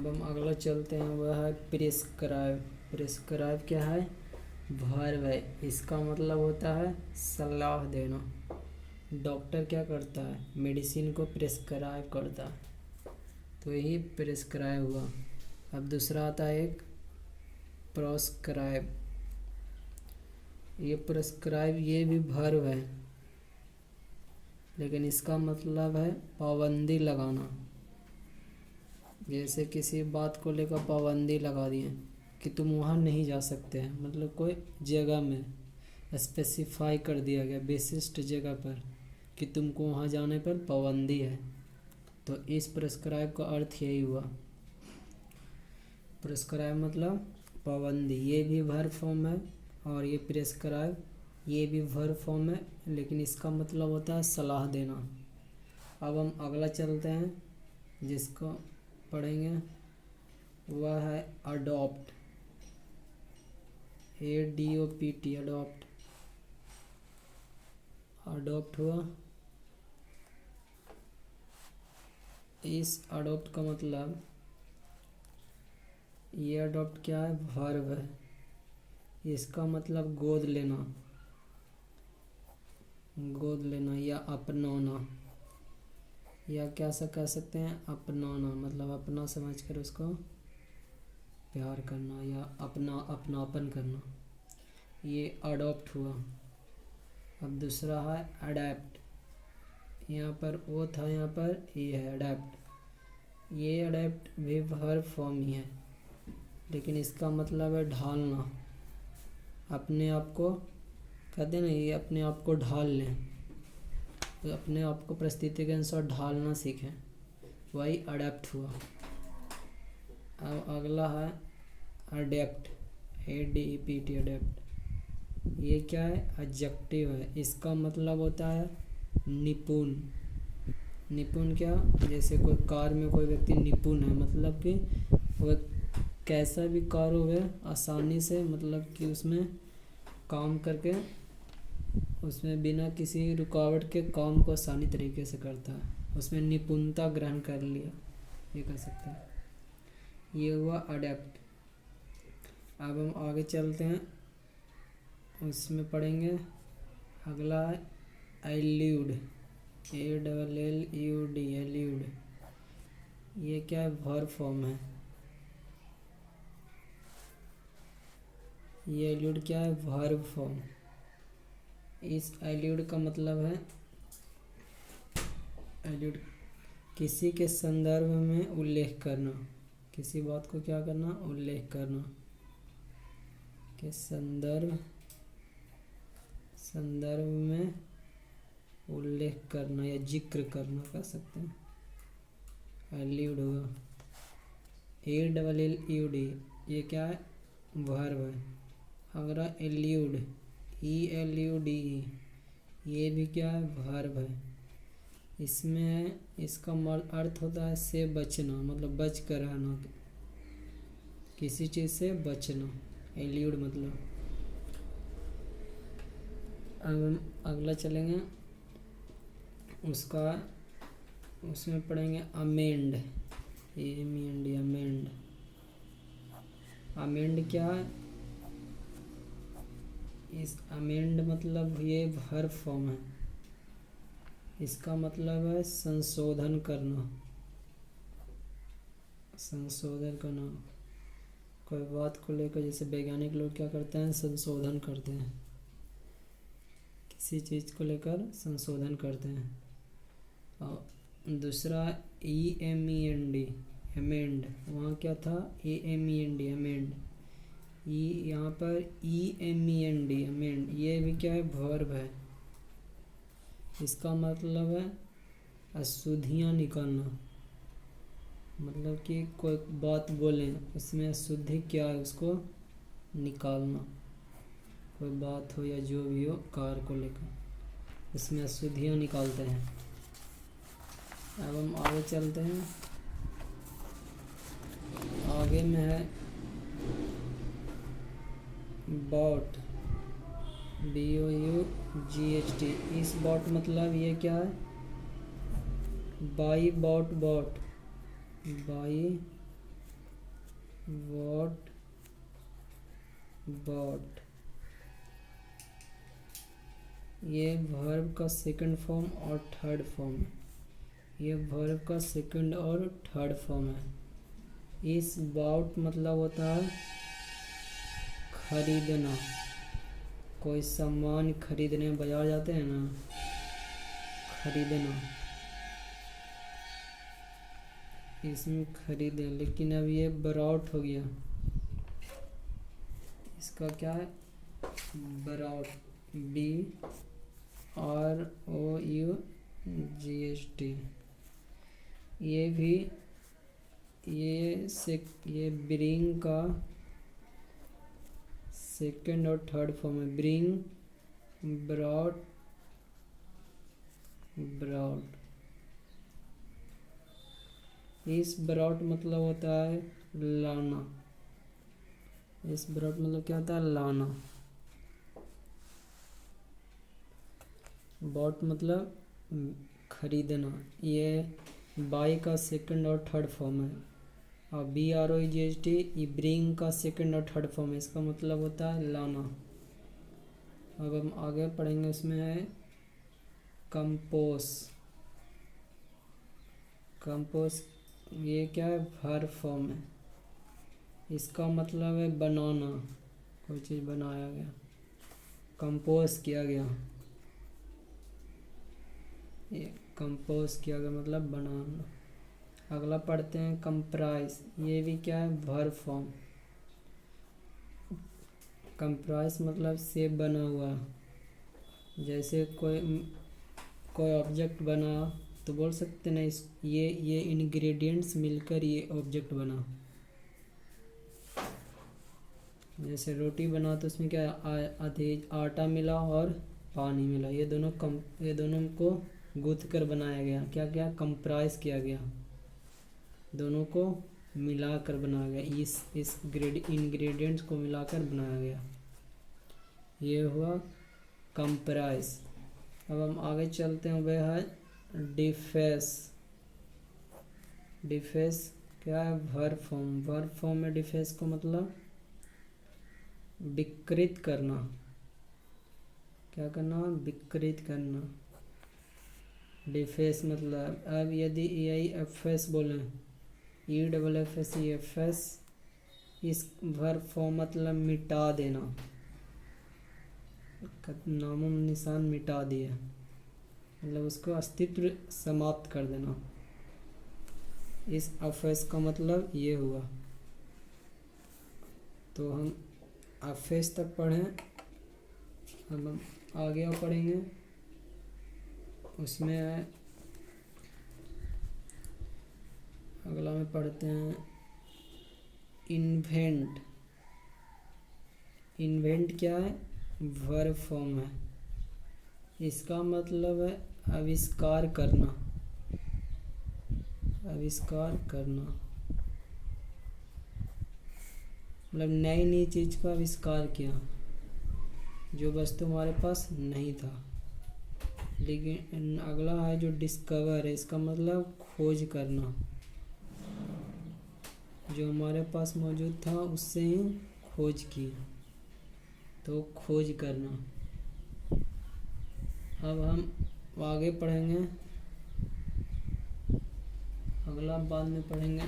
अब हम अगला चलते हैं, वह है प्रिस्क्राइब। प्रिस्क्राइब क्या है? वर्ब है। इसका मतलब होता है सलाह देना। डॉक्टर क्या करता है? मेडिसिन को प्रिस्क्राइब करता है, तो यही प्रिस्क्राइब हुआ। अब दूसरा आता है एक प्रोस्क्राइब। ये प्रिस्क्राइब ये भी वर्ब है, लेकिन इसका मतलब है पाबंदी लगाना। जैसे किसी बात को लेकर पाबंदी लगा दिए कि तुम वहाँ नहीं जा सकते हैं, मतलब कोई जगह में स्पेसिफाई कर दिया गया विशिष्ट जगह पर कि तुमको वहाँ जाने पर पाबंदी है। तो इस प्रिस्क्राइब का अर्थ यही हुआ। प्रिस्क्राइब मतलब पाबंदी। ये भी वर्ब फॉर्म है और ये प्रिस्क्राइब ये भी वर्ब फॉर्म है, लेकिन इसका मतलब होता है सलाह देना। अब हम अगला चलते हैं, जिसको पढ़ेंगे वह है अडॉप्ट। ADOPT adopt. अडॉप्ट हुआ। इस अडॉप्ट का मतलब, ये अडॉप्ट क्या है? वर्ब है। इसका मतलब गोद लेना, गोद लेना या अपनाना, या क्या सा कह सकते हैं अपनाना, मतलब अपना समझकर उसको प्यार करना या अपनापन करना, ये अडॉप्ट हुआ। अब दूसरा है अडैप्ट। यहाँ पर ओ था, यहाँ पर ये है अडैप्ट। ये अडैप्ट भी वर्ब फॉर्म ही है, लेकिन इसका मतलब है ढालना। अपने आप को कहते हैं ना, ये अपने आप को ढाल लें, तो अपने आप को परिस्थिति के अनुसार ढालना सीखें, वही अडेप्ट हुआ। अब अगला है अडेप्ट। ADEPT adapt. ये क्या है? एडजेक्टिव है। इसका मतलब होता है निपुण। निपुण क्या? जैसे कोई कार्य में कोई व्यक्ति निपुण है, मतलब कि वह कैसा भी कार्य हो आसानी से, मतलब कि उसमें काम करके उसमें बिना किसी रुकावट के काम को आसानी तरीके से करता है, उसमें निपुणता ग्रहण कर लिया, ये कह सकते हैं। ये हुआ अडेप्ट। अब हम आगे चलते हैं, उसमें पढ़ेंगे अगला है एल्यूड। ALLUD allude. ये क्या है? वर्ब फॉर्म है। ये एल्यूड क्या है? Verb form. इस एल्यूड का मतलब है, एल्यूड किसी के संदर्भ में उल्लेख करना। किसी बात को क्या करना? उल्लेख करना। के संदर्भ में उल्लेख करना या जिक्र करना कह सकते हैं। एल्यूड हुआ। ALLUD। ये क्या है? वर्ब है। अगला एल्यूड ELUDE। ये भी क्या है? वर्ब है। इसमें इसका अर्थ होता है से बचना, मतलब बच कर रहना, किसी चीज़ से बचना, एल्यूड मतलब। अब हम अगला चलेंगे, उसमें पढ़ेंगे अमेंड। अमेंड। अमेंड क्या है? इस अमेंड मतलब ये वर्ब फॉर्म है। इसका मतलब है संशोधन करना। संशोधन करना कोई बात को लेकर, जैसे वैज्ञानिक लोग क्या करते हैं? संशोधन करते हैं, किसी चीज़ को लेकर संशोधन करते हैं। और दूसरा EMEND अमेंड। वहाँ क्या था? AMEND amend. यहाँ पर EMEND अमेंड। ये भी क्या है? वर्ब है। इसका मतलब है अशुद्धियाँ निकालना, मतलब कि कोई बात बोलें उसमें अशुद्धि क्या है उसको निकालना। कोई बात हो या जो भी हो कार्य को लेकर उसमें अशुद्धियाँ निकालते हैं। अब हम आगे चलते हैं, आगे में है बॉट। BOUGHT। इस बॉट मतलब ये क्या है? Buy bought bought. Buy bought, bought, ये वर्ब का सेकंड फॉर्म और थर्ड फॉर्म है। ये वर्ब का सेकंड और थर्ड फॉर्म है। इस बाउट मतलब होता है खरीदना। कोई सामान खरीदने बाजार जाते हैं ना, खरीदना, इसमें खरीदे। लेकिन अब ये बराउट हो गया, इसका क्या है, बराउट, BROUGHT। ये भी ये ब्रिंग का सेकंड और थर्ड फॉर्म है। Bring, brought, brought. इस ब्रॉड मतलब होता है लाना। इस ब्रॉड मतलब क्या होता है, लाना। बॉट मतलब खरीदना। ये बाई का सेकंड और थर्ड फॉर्म है। और BROUGHT ये ब्रिंग का सेकंड और थर्ड फॉर्म है। इसका मतलब होता है लाना। अब हम आगे पढ़ेंगे, उसमें है कंपोज। कंपोज ये क्या है, वर्ब फॉर्म है। इसका मतलब है बनाना, कोई चीज़ बनाया गया, कंपोज किया गया। ये कंपोज किया गया मतलब बनाना। अगला पढ़ते हैं कंप्राइज। ये भी क्या है, वर्ब फॉर्म। कंप्राइज मतलब से बना हुआ। जैसे कोई ऑब्जेक्ट बना तो बोल सकते ना, इस ये इंग्रेडिएंट्स मिलकर ये ऑब्जेक्ट बना। जैसे रोटी बना तो उसमें क्या आधे आटा मिला और पानी मिला, ये दोनों को गूंथ कर बनाया गया। क्या क्या, कंप्राइज किया गया, दोनों को मिलाकर बनाया गया। इस इंग्रेडिएंट्स को मिलाकर बनाया गया, ये हुआ कंप्राइज। अब हम आगे चलते हैं, वह है डिफेस। डिफेस क्या है, वर्ब फॉर्म। वर्ब फॉर्म में डिफेस को मतलब विकृत करना। क्या करना, विकृत करना। डिफेस मतलब, अब यदि यही FS बोलें, EFFS, इस वर्ब फॉर्म मतलब मिटा देना, नामो निशान मिटा दिया, मतलब उसको अस्तित्व समाप्त कर देना। इस FS का मतलब ये हुआ। तो हम FS तक पढ़ें। अब हम आगे पढ़ेंगे, उसमें अगला में पढ़ते हैं इन्वेंट। इन्वेंट क्या है, वर्ब फॉर्म है। इसका मतलब है आविष्कार करना। आविष्कार करना मतलब नई चीज़ का आविष्कार किया, जो वस्तु हमारे पास नहीं था। लेकिन अगला है जो डिस्कवर है, इसका मतलब खोज करना, जो हमारे पास मौजूद था उससे ही खोज की, तो खोज करना। अब हम आगे पढ़ेंगे, अगला बाद में पढ़ेंगे।